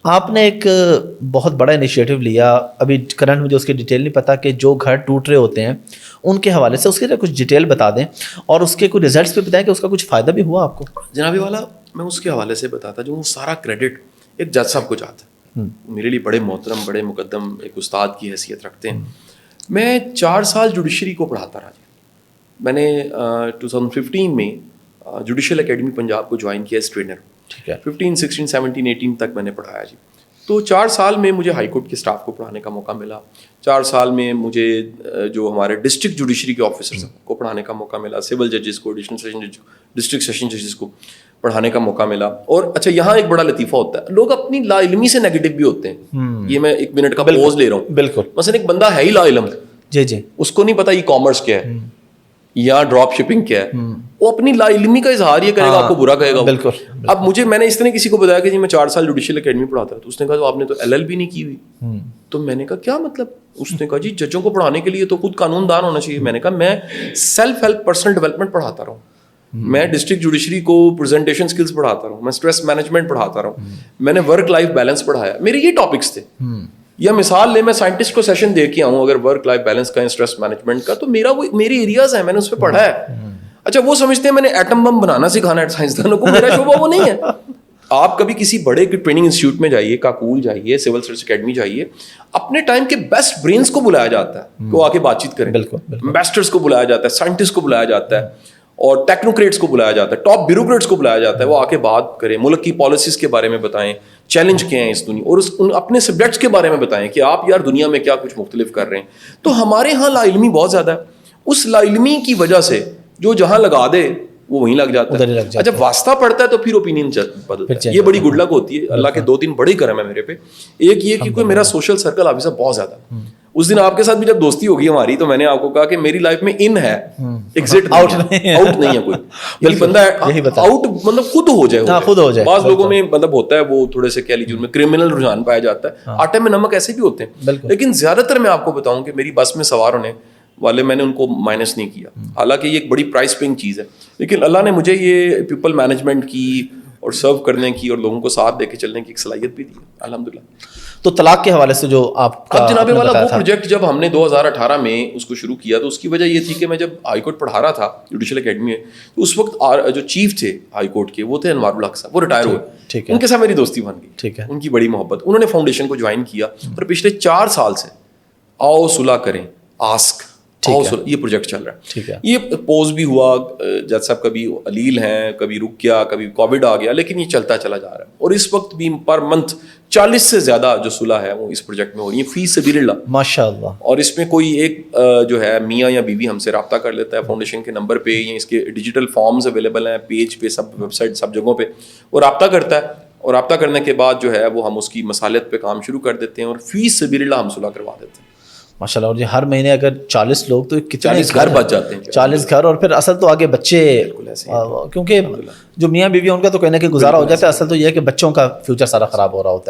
آپ نے ایک بہت بڑا انیشیٹو لیا, ابھی کرنٹ مجھے اس کی ڈیٹیل نہیں پتا, کہ جو گھر ٹوٹ رہے ہوتے ہیں ان کے حوالے سے اس کے کچھ ڈیٹیل بتا دیں, اور اس کے کوئی ریزلٹس بھی بتائیں کہ اس کا کچھ فائدہ بھی ہوا آپ کو. جنابی والا, میں اس کے حوالے سے بتاتا جو سارا کریڈٹ ایک جج صاحب کو جاتا ہے. میرے لیے بڑے محترم, بڑے مقدم, ایک استاد کی حیثیت رکھتے ہیں. میں 4 سال جوڈیشری کو پڑھاتا رہا جی. میں نے 2015 میں جوڈیشل اکیڈمی پنجاب کو جوائن کیا ایز ٹرینر. ٹھیک ہے. 15, 16, 17, 18 تک میں نے پڑھایا جی. تو 4 سال میں مجھے ہائی کورٹ کے اسٹاف کو پڑھانے کا موقع ملا. 4 سال میں مجھے جو ہمارے ڈسٹرکٹ جوڈیشری کے آفیسرز کو پڑھانے کا موقع ملا, سول ججز کو, ایڈیشنل سیشن جج کو, ڈسٹرکٹ سیشن ججز کو پڑھانے کا موقع ملا. اور اچھا, یہاں ایک بڑا لطیفہ ہوتا ہے, لوگ اپنی لا علمی سے نیگیٹو بھی ہوتے ہیں. یہ میں 1 منٹ کا پوز لے رہا ہوں. بالکل. مثلا ایک بندہ ہے ہی لا علم, جی جی, اس کو نہیں پتا ای کامرس کیا ہے یا ڈراپ شپنگ کیا ہے, وہ اپنی لا علمی کا اظہار یہ کرے گا, آپ کو برا کہے گا. بالکل. اب میں نے اس طرح کسی کو بتایا کہ جی میں 4 سال جوڈیشل اکیڈمی پڑھاتا تھا, تو اس نے کہا تو آپ نے تو LLB نہیں کی ہوئی. تو میں نے کہا کیا مطلب؟ اس نے کہا جی ججوں کو پڑھانے کے لیے تو خود قانون دان ہونا چاہیے. میں نے کہا میں سیلف ہیلپ, پرسنل ڈیولپمنٹ پڑھاتا رہا ہوں, میں ڈسٹرکٹ جوڈیشری کو پریزنٹیشن اسکلس پڑھاتا رہا ہوں, میں اسٹریس مینجمنٹ پڑھاتا رہا ہوں, میں نے ورک لائف بیلنس پڑھایا. میرے یہ ٹاپکس تھے. یا مثال لے, میں سائنٹسٹ کو سیشن دے کے آؤں اگر ورک لائف بیلنس کا, اسٹریس مینجمنٹ کا, تو میرے ایریاز ہیں, میں نے اس پہ پڑھا ہے. اچھا, وہ سمجھتے ہیں میں نے ایٹم بم بنانا سکھانا ہے سائنسدانوں کو, میرا شعبہ وہ نہیں ہے. آپ کبھی کسی بڑے ٹریننگ انسٹیٹیوٹ میں جائیے, کاکول جائیے, سول سروس اکیڈمی جائیے, اپنے ٹائم کے بیسٹ برینس کو بلایا جاتا ہے کہ وہ آ کے بات چیت کریں. انویسٹرس کو بلایا جاتا ہے, سائنٹسٹ کو بلایا جاتا ہے, اور ٹیکنوکریٹس کو بلایا جاتا ہے, ٹاپ بیوروکریٹس کو بلایا جاتا ہے. وہ آ کے بات کریں, ملک کی پالیسیز کے بارے میں بتائیں, چیلنج کیا ہیں اس دنیا, اور اپنے سبجیکٹس کے بارے میں بتائیں کہ آپ یار دنیا میں کیا کچھ مختلف کر رہے ہیں. تو ہمارے ہاں لا علمی بہت زیادہ ہے. اس لا علمی کی وجہ سے جو جہاں لگا دے وہ وہیں لگ جاتا ہے. اچھا, واسطہ پڑتا ہے تو پھر اوپینین بدلتا ہے. یہ بڑی گڈ لک ہوتی ہے. اللہ کے 2-3 بڑے کرم ہے میرے پہ. ایک یہ کہ میرا سوشل سرکل آپ سے بہت زیادہ. اس دن آپ کے ساتھ بھی جب دوستی ہوگی ہماری, تو میں نے آپ کو کہا کہ میری لائف میں ان ہے, ایگزٹ آؤٹ نہیں ہے کوئی. یہ بندہ آؤٹ مطلب خود ہو جائے. بعض لوگوں میں مطلب ہوتا ہے وہ تھوڑے سے کہہ لیجیے ان میں کرمنل رجحان پایا جاتا ہے. آٹے میں نمک ایسے بھی ہوتے ہیں, لیکن زیادہ تر میں آپ کو بتاؤں کہ میری بس میں سوار ہونے والے میں نے ان کو مائنس نہیں کیا. حالانکہ یہ ایک بڑی پرائز پیئنگ چیز ہے, لیکن اللہ نے مجھے یہ پیپل مینجمنٹ کی اور سرو کرنے کی اور لوگوں کو ساتھ دے کے چلنے کی ایک صلاحیت بھی دی الحمدللہ. تو طلاق کے حوالے سے جو آپ اب جناب والا وہ پروجیکٹ جب ہم نے 2018 میں اس کو شروع کیا, تو اس کی وجہ یہ تھی کہ میں جب ہائی کورٹ پڑھا رہا تھا جوڈیشل اکیڈمی میں, تو اس وقت جو چیف تھے ہائی کورٹ کے وہ تھے انوار الحق صاحب, وہ ریٹائر ہوئے. ان کے ساتھ میری دوستی بن گئی. ٹھیک ہے. ان کی بڑی محبت, انہوں نے فاؤنڈیشن کو جوائن کیا, اور پچھلے 4 سال سے آؤ صلح کریں, آسک, یہ پروجیکٹ چل رہا ہے. یہ پوز بھی ہوا, جج صاحب کبھی علیل ہیں, کبھی رک گیا, کبھی کووڈ آ گیا, لیکن یہ چلتا چلا جا رہا ہے. اور اس وقت بھی پر منتھ 40 سے زیادہ جو صلح ہے وہ اس پروجیکٹ میں ہو رہی ہے فی سبیل اللہ, ماشاء اللہ. اور اس میں کوئی ایک جو ہے میاں یا بیوی ہم سے رابطہ کر لیتا ہے فاؤنڈیشن کے نمبر پہ, یا اس کے ڈیجیٹل فارمز اویلیبل ہیں پیج پہ, سب ویب سائٹ, سب جگہوں پہ, وہ رابطہ کرتا ہے. اور رابطہ کرنے کے بعد جو ہے وہ ہم اس کی مصالحت پہ کام شروع کر دیتے ہیں, اور فی سبیل اللہ ہم صلح کروا دیتے ہیں ماشاء اللہ. اور یہ ہر مہینے اگر 40 لوگ تو کتنے 40 گھر بچ جاتے ہیں, 40 گھر. اور پھر اصل تو آگے بچے, کیونکہ جو میاں بیوی ان کا تو کہنے کہ گزارا ہو جاتا ہے, اصل تو یہ ہے کہ بچوں کا فیوچر سارا خراب ہو رہا ہوتا ہے.